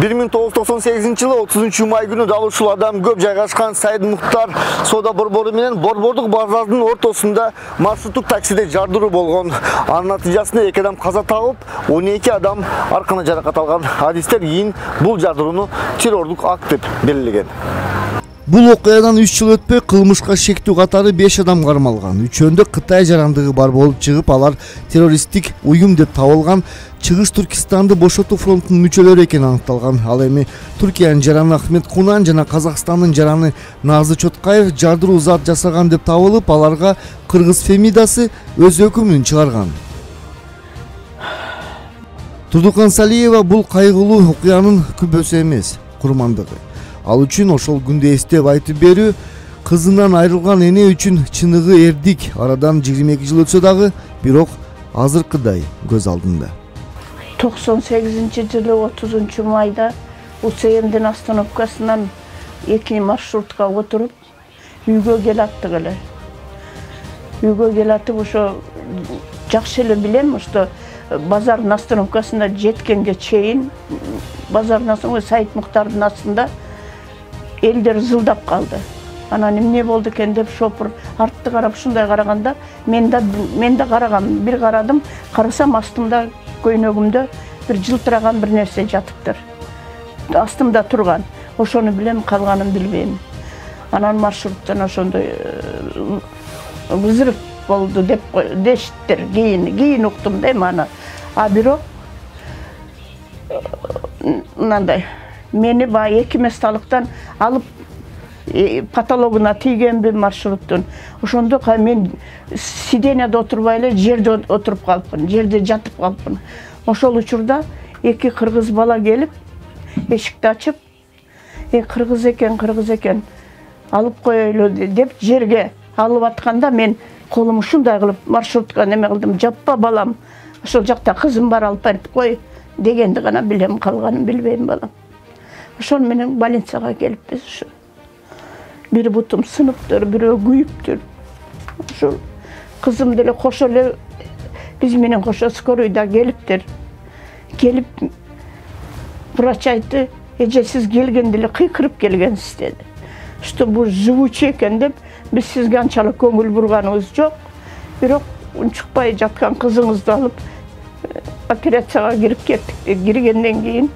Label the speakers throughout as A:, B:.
A: 1998-жылы 30 май күнү дал ушул адам көп жайгашкан Сайд Мухтар соода борбору менен Борбордук базардын ортосунда маршруттук таксиде жардыруу болгон. Анын натыйжасында 2 адам каза табып, 12 адам аркана жаракат алган. Адистер кийин бул жардырууну террордук акт деп белгилеген. Бул окуядан 3 жыл өтпөй кылмышка шектүү катары 5 адам кармалган. Үчөөндө Кытай жарандыгы бар болуп чыгып, алар террористтик уюм деп табылган. Чыгыш Түркистанды бошотуу фронтунун мүчөлөрү экени аныкталган. Ал эми Түркиянын жараны Ахмет Кунан жана Казакстандын жараны Назы Чоткаев жардыруу зат жасаган деп табылып, аларга Кыргыз Фемидасы өз өкүмүн чыгарган. Турдукан Салиева бул кайгылуу окуянын күбөсү эмес, курмандыгы. Ал үчүн ошол күндү эстеп айтып берүү, кызынан айрылган эне үчүн чыныгы эрдик. Арадан 22 жыл өтсө дагы, бирок азыркыдай көз алдында.
B: 98-жылы 30 майда УЦМдин остановкасынан 2 маршрутка отуруп үйгө келаттык эле. Үйгө келатып ошо жакшы эле билем, что базардын остановкасына жеткенге чейин базардын остановкасы Сайд Мухтардын астында элдер зылдап калды. Анан эмне болду экен деп шопур артты карап ушундай караганда мен да карагам, бир карадым, карасам астымда көйнөгүмдө бир жылтыраган бир нерсе жатыптыр. Астымда турган. Ошону билем, калганын билбейм. Анан маршруттан ошондой взрыв болду деп дештир. Кийин уктум дейм аны. А бирок мындай мени баягы 2 месталыктан алып патологуна тийгенби маршруттун. Ошондо мен сиденияда отурбай эле жерде отуруп калыпмын, жерде жатып калыпмын. Ошол учурда 2 кыргыз бала келип, эшикти ачып, кыргыз экен, алып коелу деп жерге алып атканда мен колум ушундай кылып маршрутка неме кылдым. Жаппа балам, ошол жакта кызым бар, алып барып кой дегенди гана билем, калганын билбейм балам. Ошон менен больницага келиппиз. Ушу бир бутум сыныптыр, бирөө күйүптүр. Ошол кызым деле кошо эле биз менен кошо скорыйда келиптир. Келип врач айтты, эжесиз келгенде эле кыйкырып келгенсиз деди. Что бул живучий экен деп биз сизге анчалык көңүл бурганыбыз жок. Бирок унчукпай жаткан кызыңызды алып операцияга кирип кеттик. Киргенден кийин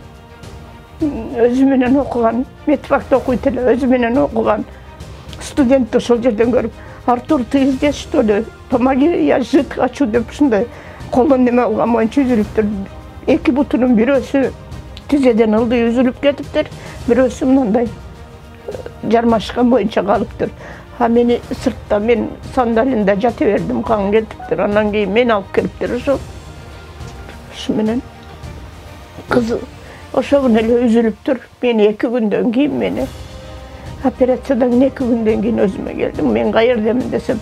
B: өзү менен окуган, медфакта окуйт эле, өзү менен окуган студентти ошол жерден көрүп, Артур, ты здесь что ли? Помоги, я жить хочу деп ушундай колдон неме кылган боюнча үзүлүптүр. 2 бутунун бирөөсү тизеден ылдый үзүлүп кетиптир, бирөөсү мындай жармашкан боюнча калыптыр. А мени сыртта, мен сандалинде жата бердим, кан кетиптир. Андан кийин мени алып келиптир ошо. Ушу менен кыз ошону эле үзүлүптүр. Мен 2 күндөн кийин мени операциядан 2 күндөн кийин өзүмө келдим. Мен каердемин десем,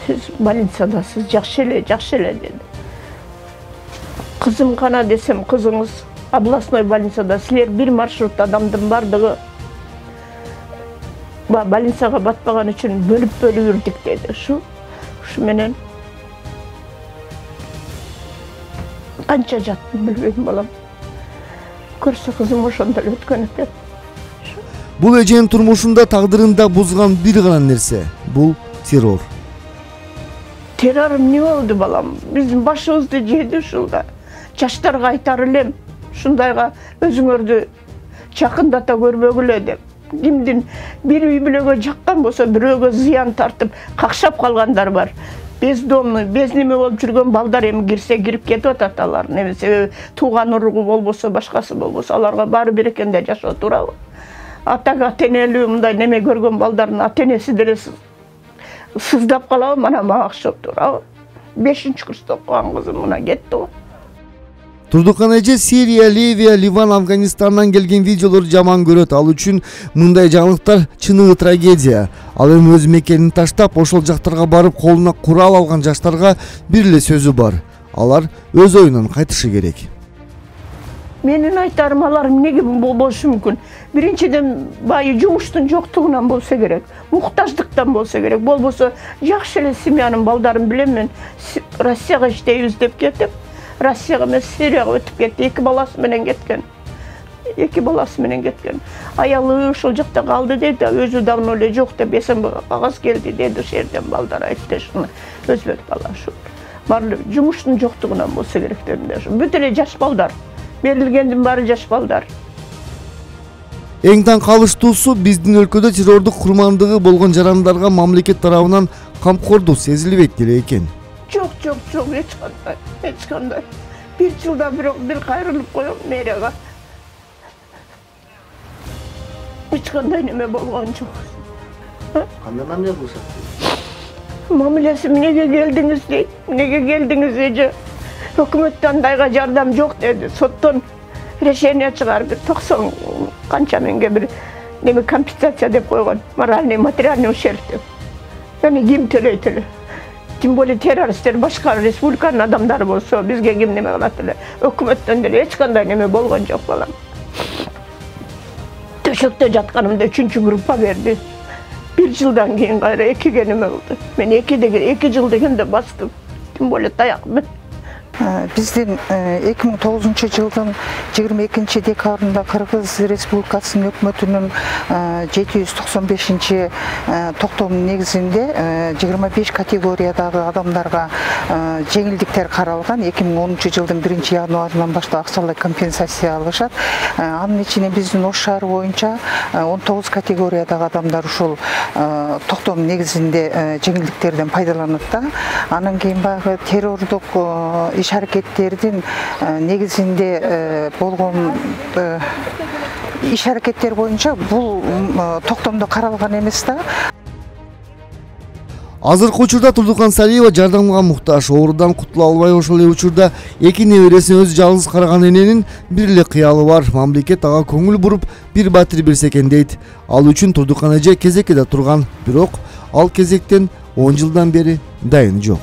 B: сиз больницадасыз, жакшы эле деди. Кызым кана десем, кызыңыз областной больницада, силер бир маршрут адамдын бардыгы больницага батпаган үчүн бөлүп үрдүк деди. Ушу менен канча жаттым билбейм балам. Көрсө кызым ошондо эле өткөн экен.
A: Бул эженин турмушунда тагдырында бузган бир гана нерсе, бул террор.
B: Террор эмне болду балам? Биздин башыбызды жеди ушулда. Жаштарга айтар элем, ушундайга өзүңөрдү жакындата көрбөгүлө деп. Кимдин бир үй бүлөгө жаккан болсо, бирөөгө зыян тартып, какшап калгандар бар. Бездомный, без неме болуп жүргөн балдар эми кирсе кирип кетип атат алар. Себеби тууган уругу болбосо, башкасы болбосо, аларга баары бир экенде жашоо туурабы? Атага ата-энелүү мындай неме көргөн балдардын ата-энеси деле сыздап калабы, мана мага окшоп туурабы? 5-курста окуган кызым мына кетти го.
A: Турдукан эже Сирия, Ливия, Ливан, Афганистандан келген видеолорду жаман көрөт. Ал үчүн мындай жаңылыктар чыныгы трагедия. Ал эми өз мекенин таштап, ошол жактарга барып колуна курал алган жаштарга бир эле сөзү бар. Алар өз оюнан кайтышы керек.
B: Менин айтарым, алар эмнеге болушу мүмкүн? Биринчиден бай жумуштун жоктугунан болсо керек, муктаждыктан болсо керек. Болбосо жакшы эле семьянын балдарын билем мен, Россияга иштейбиз деп кетип, Россияга эмес, Сирияга өтүп кетти. 2 баласы менен кеткен. 2 balası menен ketken. Ayalı ошол жакта калды dedi, özü давно эле жок деп, Эсенбайга кагаз келди dedi, ошол жерден балдар айтты, шуну өзбек бала шу. Барлы жумуштун жоктугунан болсо керек дедимер. Бүт эле жаш балдар. Берилгендин баары жаш балдар.
A: Эң таң калыштуусу биздин өлкөдө террордук курмандыгы болгон жарандарга мамлекет тарабынан камкордук сезилбейт деле экен.
B: Жок, эч кандай. Bir жылда bir кайрылып коем мэрияга. Эч кандай неме болгон жок.
A: Кандай мамиле кылышат?
B: Мамилеси эмнеге келдиңиз дейт. Эмнеге келдиңиз эже? Өкмөттөн дайга жардам жок деди. Соттон решение чыгарып 90 канча менге bir неме компенсация деп койгон. Моральный, материальный ущерб деп. Yani ким төлөйт эле? Тем более террористтер башка республиканын адамдары болсо, бизге ким неме кылат эле? Өкмөттөн деле эч кандай неме болгон жок балам. Төшөктө жатканымда 3-чү группа берди. 1 жылдан кийин кайра 2ге неме кылды. Мен 2 жыл дегенде бастым. Тем более таякмын.
C: Биздин 2009 жылдын 22 декабрында Кыргыз Республикасынын өкмөтүнүн 795 токтомунун негизинде 25 категориядагы адамдарга жеңилдиктер каралган. 2010 жылдын 1 январынан баштап акчалай компенсация алышат. Анын ичинен биздин Ош шаары боюнча 19 категориядагы адамдар ушул токтом негизинде жеңилдиктерден пайдаланат да. Анан кийин баягы террордук иш аракеттердин негизинде болгон иш аракеттер боюнча бул токтомдо каралган эмес да.
A: Азыркы учурда Турдукан Салиева жардамга муктаж. Оорудан кутула албай ошол эле учурда 2 небересине өз жалгыз караган эненин бир эле кыялы бар. Мамлекет ага көңүл буруп бир батир берсе экен дейт. Ал үчүн Турдукан эже кезекке да турган. Бирок ал кезектен 10 жылдан бери дайын жок.